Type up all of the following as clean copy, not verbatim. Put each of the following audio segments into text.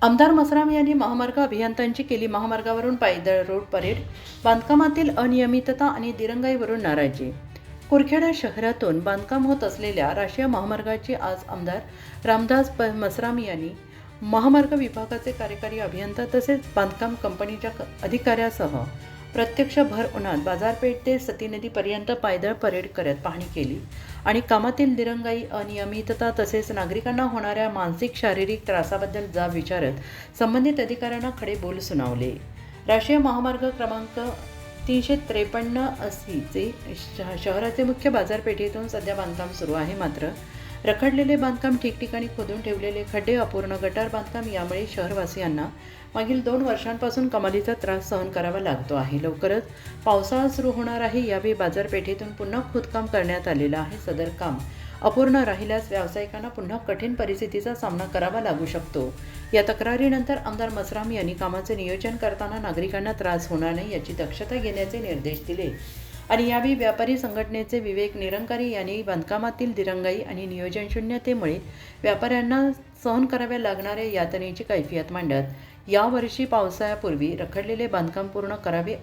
आमदार मसराम यांनी महामार्ग अभियंत्यांची केली महामार्गावरून पायदळ रोड परेड, बांधकामातील अनियमितता आणि दिरंगाईवरून नाराजी. कुरखेडा शहरातून बांधकाम होत असलेल्या राष्ट्रीय महामार्गाची आज आमदार रामदास मसराम यांनी महामार्ग विभागाचे कार्यकारी अभियंता तसेच बांधकाम कंपनीच्या अधिकाऱ्यासह प्रत्यक्ष भर उन्हात बाजारपेठ ते सती नदीपर्यंत पायदळ परेड करत पाहणी केली आणि कामातील दिरंगाई, अनियमितता तसेच नागरिकांना होणाऱ्या मानसिक शारीरिक त्रासाबद्दल जाब विचारत संबंधित अधिकाऱ्यांना खडे बोल सुनावले. राष्ट्रीय महामार्ग क्रमांक 353 शहराचे मुख्य बाजारपेठेतून सध्या बांधकाम सुरू आहे. मात्र रखडलेले बांधकाम, ठिकठिकाणी खोदून ठेवलेले खड्डे, अपूर्ण गटार बांधकाम यामुळे शहरवासियांना मागील 2 वर्षांपासून कमालीचा त्रास सहन करावा लागतो आहे. लवकरच पावसाळा सुरू होणार आहे. यावेळी बाजारपेठेतून पुन्हा खोदकाम करण्यात आलेलं आहे. सदर काम अपूर्ण राहिल्यास व्यावसायिकांना पुन्हा कठीण परिस्थितीचा सामना करावा लागू शकतो. या तक्रारीनंतर आमदार मसराम यांनी कामाचे नियोजन करताना नागरिकांना त्रास होणार नाही याची दक्षता घेण्याचे निर्देश दिले आणि यावेळी व्यापारी संघटनेचे विवेक निरंकारी यांनी बांधकामातील दिरंगाई आणि नियोजनशून्यतेमुळे व्यापाऱ्यांना सहन कराव्या लागणाऱ्या यातनेची कैफियत मांडत यावर्षी पावसाळ्यापूर्वी रखडलेले बांधकाम पूर्ण करावे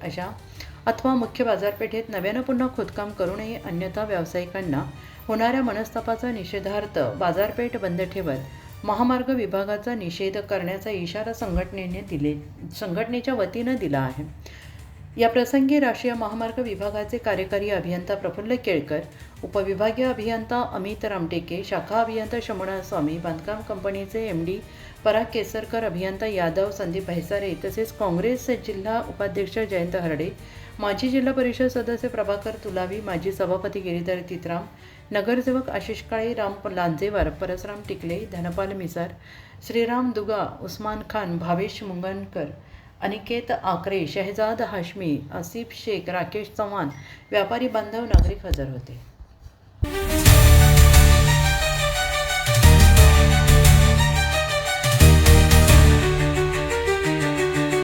अथवा मुख्य बाजारपेठेत नव्यानं पुन्हा खोदकाम करू नये, अन्यथा व्यावसायिकांना होणाऱ्या मनस्तापाचा निषेधार्थ बाजारपेठ बंद ठेवत महामार्ग विभागाचा निषेध करण्याचा इशारा संघटनेच्या वतीनं दिला आहे. या प्रसंगी राष्ट्रीय महामार्ग विभागाचे कार्यकारी अभियंता प्रफुल्ल केळकर, उपविभागीय अभियंता अमित रामटेके, शाखा अभियंता शमणा स्वामी, बांधकाम कंपनीचे MD पराग केसरकर, अभियंता यादव संदीप भैसारे तसेच काँग्रेस जिल्हा उपाध्यक्ष जयंत हरडे, माजी जिल्हा परिषद सदस्य प्रभाकर तुलावी, माजी सभापती गिरीधर तितराम, नगरसेवक आशिष काळे, राम लांजेवार, परसराम टिकले, धनपाल मिसार, श्रीराम दुगा, उस्मान खान, भावेश मुंगनकर, अनिकेत आकरे, शहजाद हाशमी, आसिफ शेख, राकेश चव्हाण, व्यापारी बांधव, नागरिक हजर होते.